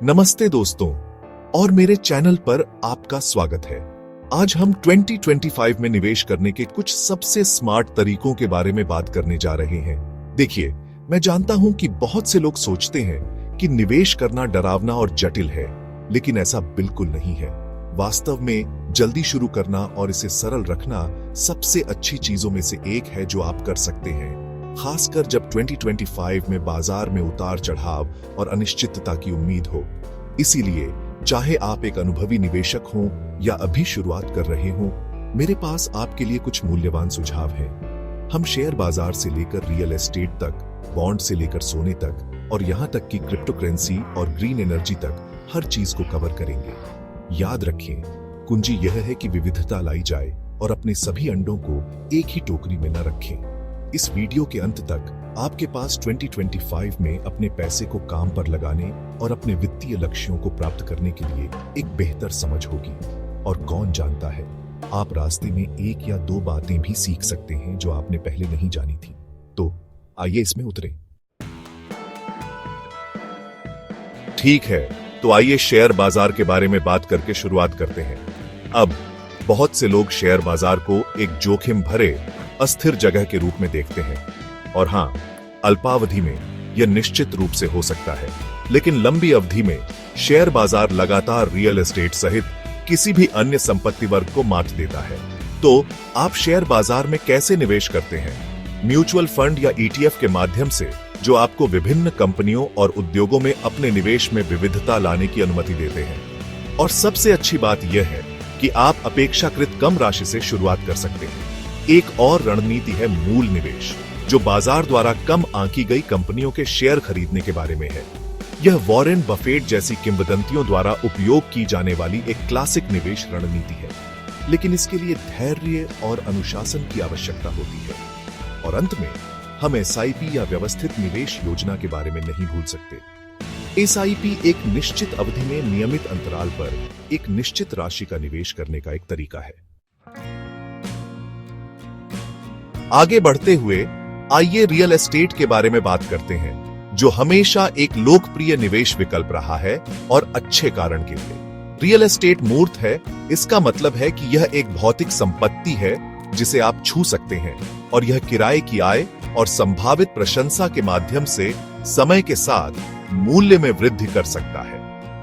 नमस्ते दोस्तों और मेरे चैनल पर आपका स्वागत है। आज हम 2025 में निवेश करने के कुछ सबसे स्मार्ट तरीकों के बारे में बात करने जा रहे हैं। देखिए, मैं जानता हूं कि बहुत से लोग सोचते हैं कि निवेश करना डरावना और जटिल है, लेकिन ऐसा बिल्कुल नहीं है। वास्तव में जल्दी शुरू करना और इसे सरल रखना सबसे अच्छी चीजों में से एक है जो आप कर सकते हैं, खासकर जब 2025 में बाजार में उतार चढ़ाव और अनिश्चितता की उम्मीद हो। इसीलिए चाहे आप एक अनुभवी निवेशक हों या अभी शुरुआत कर रहे हों, मेरे पास आपके लिए कुछ मूल्यवान सुझाव हैं। हम शेयर बाजार से लेकर रियल एस्टेट तक, बॉन्ड से लेकर सोने तक और यहां तक कि क्रिप्टो करेंसी और ग्रीन एनर्जी तक हर चीज को कवर करेंगे। याद रखें, कुंजी यह है कि विविधता लाई जाए और अपने सभी अंडों को एक ही टोकरी में न रखें। इस वीडियो के अंत तक आपके पास 2025 में अपने पैसे को काम पर लगाने और अपने वित्तीय लक्ष्यों को प्राप्त करने के लिए एक बेहतर समझ होगी। और कौन जानता है, आप रास्ते में एक या दो बातें भी सीख सकते हैं जो आपने पहले नहीं जानी थी। तो आइए इसमें उतरें। ठीक है, तो आइए शेयर बाजार के बारे में बात करके शुरुआत करते हैं। अब बहुत से लोग शेयर बाजार को एक जोखिम भरे अस्थिर जगह के रूप में देखते हैं। और हां, अल्पावधि में यह निश्चित रूप से हो सकता है, लेकिन लंबी अवधि में शेयर बाजार लगातार रियल एस्टेट सहित किसी भी अन्य संपत्ति वर्ग को मात देता है। तो आप शेयर बाजार में कैसे निवेश करते हैं? म्यूचुअल फंड या ईटीएफ के माध्यम से, जो आपको विभिन्न कंपनियों और उद्योगों में अपने निवेश में विविधता लाने की अनुमति देते हैं। और सबसे अच्छी बात यह है कि आप अपेक्षाकृत कम राशि से शुरुआत कर सकते हैं। एक और रणनीति है मूल निवेश, जो बाजार द्वारा कम आंकी गई कंपनियों के शेयर खरीदने के बारे में है। यह वॉरेन बफेट जैसी किंवदंतियों द्वारा उपयोग की जाने वाली एक क्लासिक निवेश रणनीति है, लेकिन इसके लिए धैर्य और अनुशासन की आवश्यकता होती है। और अंत में हम एसआईपी या व्यवस्थित निवेश योजना के बारे में नहीं भूल सकते। एसआईपी एक निश्चित अवधि में नियमित अंतराल पर एक निश्चित राशि का निवेश करने का एक तरीका है। आगे बढ़ते हुए आइए रियल एस्टेट के बारे में बात करते हैं, जो हमेशा एक लोकप्रिय निवेश विकल्प रहा है और अच्छे कारण के लिए। रियल एस्टेट मूर्त है, इसका मतलब है कि यह एक भौतिक संपत्ति है जिसे आप छू सकते हैं, और यह किराए की आय और संभावित प्रशंसा के माध्यम से समय के साथ मूल्य में वृद्धि कर सकता है।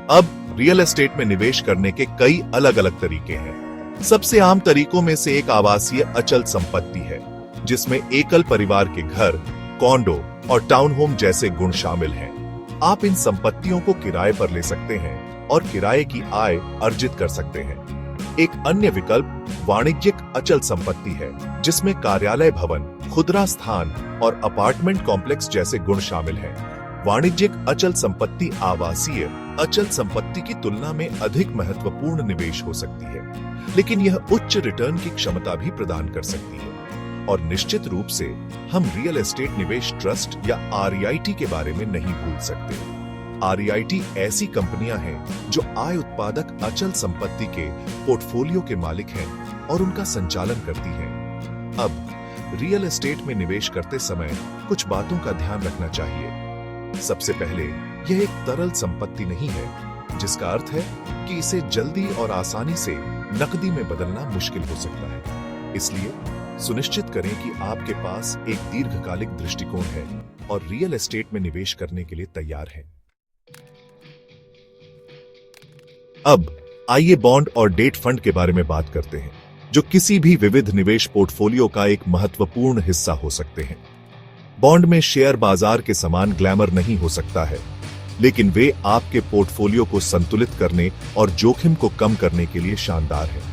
अब रियल एस्टेट में निवेश करने के कई अलग अलग तरीके हैं। सबसे आम तरीकों में से एक आवासीय अचल संपत्ति है, जिसमें एकल परिवार के घर, कॉन्डो और टाउन होम जैसे गुण शामिल हैं। आप इन संपत्तियों को किराए पर ले सकते हैं और किराए की आय अर्जित कर सकते हैं। एक अन्य विकल्प वाणिज्यिक अचल संपत्ति है, जिसमें कार्यालय भवन, खुदरा स्थान और अपार्टमेंट कॉम्प्लेक्स जैसे गुण शामिल हैं। वाणिज्यिक अचल संपत्ति आवासीय अचल संपत्ति की तुलना में अधिक महत्वपूर्ण निवेश हो सकती है, लेकिन यह उच्च रिटर्न की क्षमता भी प्रदान कर सकती है। और निश्चित रूप से हम रियल एस्टेट निवेश ट्रस्ट या आरईआईटी के बारे में नहीं भूल सकते। आरईआईटी ऐसी कंपनियां हैं जो आय उत्पादक अचल संपत्ति के पोर्टफोलियो के मालिक हैं और उनका संचालन करती हैं। अब रियल एस्टेट में निवेश करते समय कुछ बातों का ध्यान रखना चाहिए। सबसे पहले, यह एक तरल संपत्ति नहीं है, जिसका अर्थ है कि इसे जल्दी और आसानी से नकदी में बदलना मुश्किल हो सकता है। इसलिए सुनिश्चित करें कि आपके पास एक दीर्घकालिक दृष्टिकोण है और रियल एस्टेट में निवेश करने के लिए तैयार है। अब आइए बॉन्ड और डेट फंड के बारे में बात करते हैं, जो किसी भी विविध निवेश पोर्टफोलियो का एक महत्वपूर्ण हिस्सा हो सकते हैं। बॉन्ड में शेयर बाजार के समान ग्लैमर नहीं हो सकता है, लेकिन वे आपके पोर्टफोलियो को संतुलित करने और जोखिम को कम करने के लिए शानदार हैं।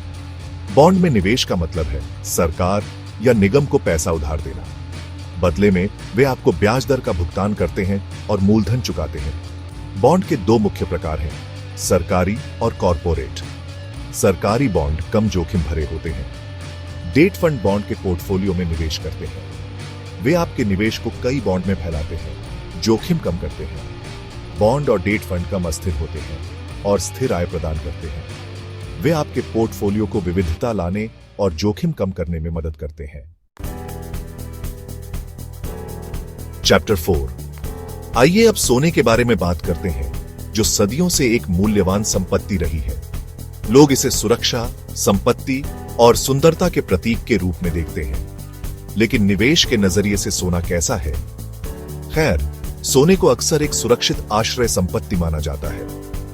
बॉन्ड में निवेश का मतलब है सरकार या निगम को पैसा उधार देना। बदले में वे आपको ब्याज दर का भुगतान करते हैं और मूलधन चुकाते हैं। बॉन्ड के दो मुख्य प्रकार हैं, सरकारी और कॉरपोरेट। सरकारी बॉन्ड कम जोखिम भरे होते हैं। डेट फंड बॉन्ड के पोर्टफोलियो में निवेश करते हैं। वे आपके निवेश को कई बॉन्ड में फैलाते हैं, जोखिम कम करते हैं। बॉन्ड और डेट फंड कम अस्थिर होते हैं और स्थिर आय प्रदान करते हैं। वे आपके पोर्टफोलियो को विविधता लाने और जोखिम कम करने में मदद करते हैं। चैप्टर 4। आइए अब सोने के बारे में बात करते हैं, जो सदियों से एक मूल्यवान संपत्ति रही है। लोग इसे सुरक्षा, संपत्ति और सुंदरता के प्रतीक के रूप में देखते हैं। लेकिन निवेश के नजरिए से सोना कैसा है? खैर, सोने को अक्सर एक सुरक्षित आश्रय संपत्ति माना जाता है।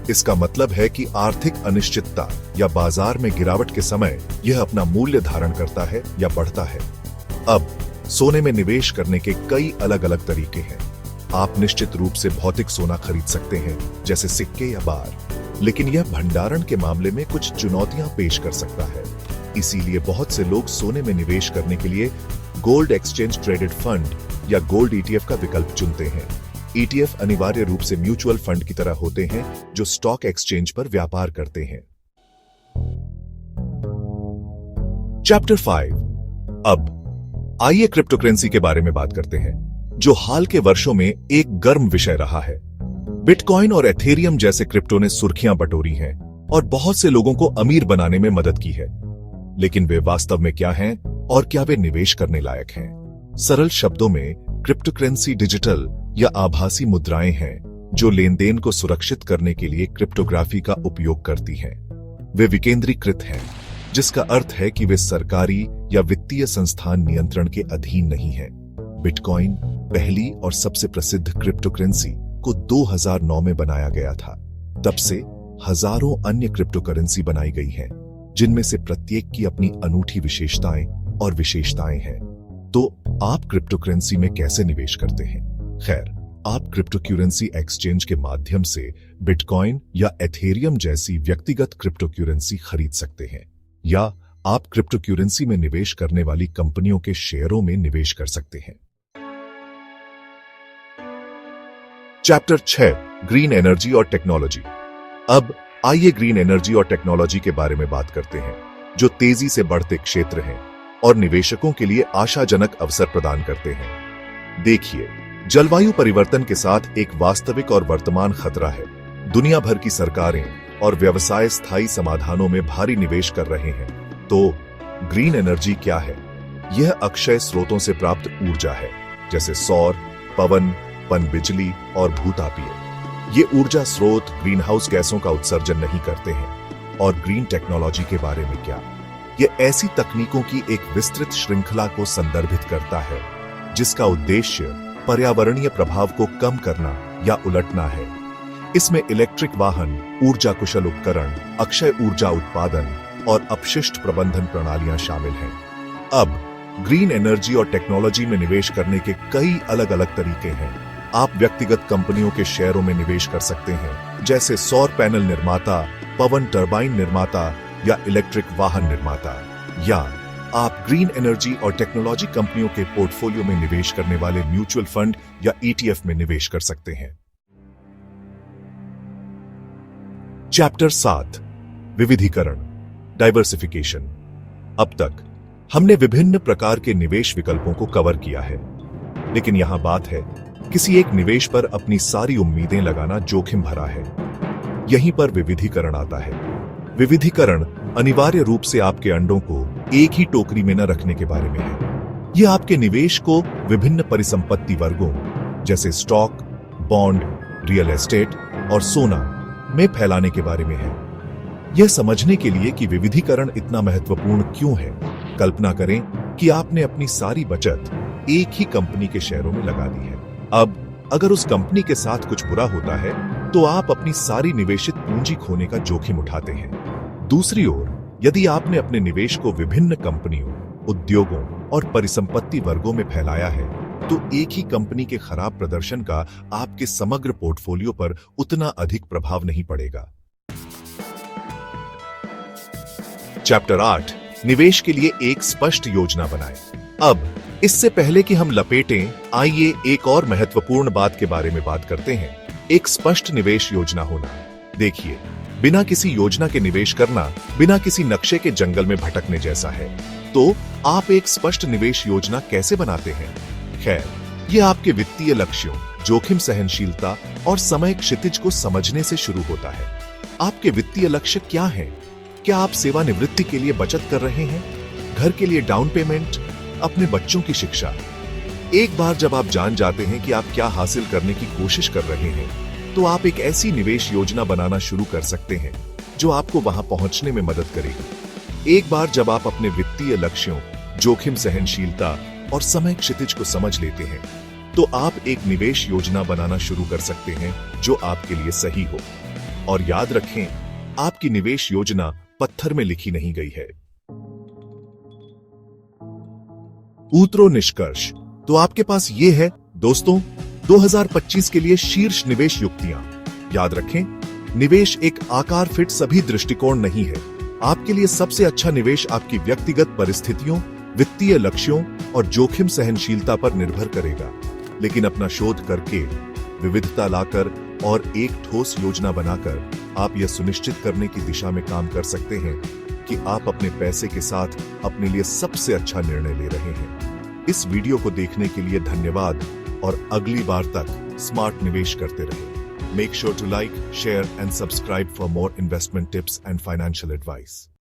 इसका मतलब है कि आर्थिक अनिश्चितता या बाजार में गिरावट के समय यह अपना मूल्य धारण करता है या बढ़ता है। अब सोने में निवेश करने के कई अलग अलग तरीके हैं। आप निश्चित रूप से भौतिक सोना खरीद सकते हैं, जैसे सिक्के या बार, लेकिन यह भंडारण के मामले में कुछ चुनौतियां पेश कर सकता है। इसीलिए बहुत से लोग सोने में निवेश करने के लिए गोल्ड एक्सचेंज ट्रेडेड फंड या गोल्ड ईटीएफ का विकल्प चुनते हैं। ईटीएफ अनिवार्य रूप से म्यूचुअल फंड की तरह होते हैं जो स्टॉक एक्सचेंज पर व्यापार करते हैं। चैप्टर 5। अब आइए क्रिप्टो करेंसी के बारे में बात करते हैं, जो हाल के वर्षों में एक गर्म विषय रहा है। बिटकॉइन और एथेरियम जैसे क्रिप्टो ने सुर्खियां बटोरी हैं और बहुत से लोगों को अमीर बनाने में मदद की है। लेकिन वे वास्तव में क्या हैं और क्या वे निवेश करने लायक हैं? सरल शब्दों में, क्रिप्टो करेंसी डिजिटल या आभासी मुद्राएं हैं जो लेन देन को सुरक्षित करने के लिए क्रिप्टोग्राफी का उपयोग करती हैं। वे विकेंद्रीकृत हैं, जिसका अर्थ है कि वे सरकारी या वित्तीय संस्थान नियंत्रण के अधीन नहीं है। बिटकॉइन पहली और सबसे प्रसिद्ध क्रिप्टो करेंसी को 2009 में बनाया गया था। तब से हजारों अन्य क्रिप्टो करेंसी बनाई गई हैं, जिनमें से प्रत्येक की अपनी अनूठी विशेषताएं हैं। तो आप क्रिप्टो करेंसी में कैसे निवेश करते हैं? खैर, आप क्रिप्टो करेंसी एक्सचेंज के माध्यम से बिटकॉइन या एथेरियम जैसी व्यक्तिगत क्रिप्टो करेंसी खरीद सकते हैं, या आप क्रिप्टो करेंसी में निवेश करने वाली कंपनियों के शेयरों में निवेश कर सकते हैं। चैप्टर 6। ग्रीन एनर्जी और टेक्नोलॉजी। अब आइए ग्रीन एनर्जी और टेक्नोलॉजी के बारे में बात करते हैं, जो तेजी से बढ़ते क्षेत्र हैं और निवेशकों के लिए आशाजनक अवसर प्रदान करते हैं। देखिए, जलवायु परिवर्तन के साथ एक वास्तविक और वर्तमान खतरा है। दुनिया भर की सरकारें और व्यवसाय स्थायी समाधानों में भारी निवेश कर रहे हैं। तो ग्रीन एनर्जी क्या है? यह अक्षय स्रोतों से प्राप्त ऊर्जा है, जैसे सौर, पवन, पनबिजली और भूतापीय। ये ऊर्जा स्रोत ग्रीन हाउस गैसों का उत्सर्जन नहीं करते हैं। और ग्रीन टेक्नोलॉजी के बारे में क्या? यह ऐसी तकनीकों की एक विस्तृत श्रृंखला को संदर्भित करता है, जिसका उद्देश्य पर्यावरणीय प्रभाव को कम करना या उलटना है। इसमें इलेक्ट्रिक वाहन, ऊर्जा कुशल उपकरण, अक्षय ऊर्जा उत्पादन और अपशिष्ट प्रबंधन प्रणालियां शामिल हैं। अब ग्रीन एनर्जी और टेक्नोलॉजी में निवेश करने के कई अलग अलग तरीके हैं। आप व्यक्तिगत कंपनियों के शेयरों में निवेश कर सकते हैं, जैसे सौर पैनल निर्माता, पवन टरबाइन निर्माता या इलेक्ट्रिक वाहन निर्माता, या आप ग्रीन एनर्जी और टेक्नोलॉजी कंपनियों के पोर्टफोलियो में निवेश करने वाले म्यूचुअल फंड या ईटीएफ में निवेश कर सकते हैं। चैप्टर 7। विविधीकरण, डाइवर्सिफिकेशन। अब तक हमने विभिन्न प्रकार के निवेश विकल्पों को कवर किया है, लेकिन यहां बात है, किसी एक निवेश पर अपनी सारी उम्मीदें लगाना जोखिम भरा है। यहीं पर विविधीकरण आता है। विविधीकरण अनिवार्य रूप से आपके अंडों को एक ही टोकरी में न रखने के बारे में है। यह आपके निवेश को विभिन्न परिसंपत्ति वर्गों, जैसे स्टॉक, बॉन्ड, रियल एस्टेट और सोना में फैलाने के बारे में है। यह समझने के लिए कि विविधीकरण इतना महत्वपूर्ण क्यों है, कल्पना करें कि आपने अपनी सारी बचत एक ही कंपनी के शेयरों में लगा दी है। अब अगर उस कंपनी के साथ कुछ बुरा होता है, तो आप अपनी सारी निवेशित पूंजी खोने का जोखिम उठाते हैं। दूसरी ओर, यदि आपने अपने निवेश को विभिन्न कंपनियों, उद्योगों और परिसंपत्ति वर्गों में फैलाया है, तो एक ही कंपनी के खराब प्रदर्शन का आपके समग्र पोर्टफोलियो पर उतना अधिक प्रभाव नहीं पड़ेगा। चैप्टर 8। निवेश के लिए एक स्पष्ट योजना बनाएं। अब इससे पहले कि हम लपेटें, आइए एक और महत्वपूर्ण बात के बारे में बात करते हैं, एक स्पष्ट निवेश योजना होना। देखिए, बिना किसी योजना के निवेश करना बिना किसी नक्शे के जंगल में भटकने जैसा है। तो आप एक स्पष्ट निवेश योजना कैसे बनाते हैं? खैर, यह आपके वित्तीय लक्ष्यों, जोखिम सहनशीलता और समय क्षितिज को समझने से शुरू होता है। आपके वित्तीय लक्ष्य क्या हैं? क्या आप सेवानिवृत्ति के लिए बचत कर रहे हैं, घर के लिए डाउन पेमेंट, अपने बच्चों की शिक्षा? एक बार जब आप जान जाते हैं कि आप क्या हासिल करने की कोशिश कर रहे हैं, तो आप एक ऐसी निवेश योजना बनाना शुरू कर सकते हैं जो आपको वहां पहुंचने में मदद करेगी। एक बार जब आप अपने वित्तीय लक्ष्यों, जोखिम सहनशीलता और समय क्षितिज को समझ लेते हैं, तो आप एक निवेश योजना बनाना शुरू कर सकते हैं जो आपके लिए सही हो। और याद रखें, आपकी निवेश योजना पत्थर में लिखी नहीं गई है। उत्तरों निष्कर्ष तो आपके पास ये है दोस्तों, 2025 के लिए शीर्ष निवेश युक्तियां। याद रखें, निवेश एक आकार फिट सभी दृष्टिकोण नहीं है। आपके लिए सबसे अच्छा निवेश आपकी व्यक्तिगत परिस्थितियों, वित्तीय लक्ष्यों और जोखिम सहनशीलता पर निर्भर करेगा। लेकिन अपना शोध करके, विविधता लाकर और एक ठोस योजना बनाकर आप यह सुनिश्चित करने की दिशा में काम कर सकते हैं कि आप अपने पैसे के साथ अपने लिए सबसे अच्छा निर्णय ले रहे हैं। इस वीडियो को देखने के लिए धन्यवाद और अगली बार तक स्मार्ट निवेश करते रहें। Make sure to like, share and subscribe for more investment tips and financial advice.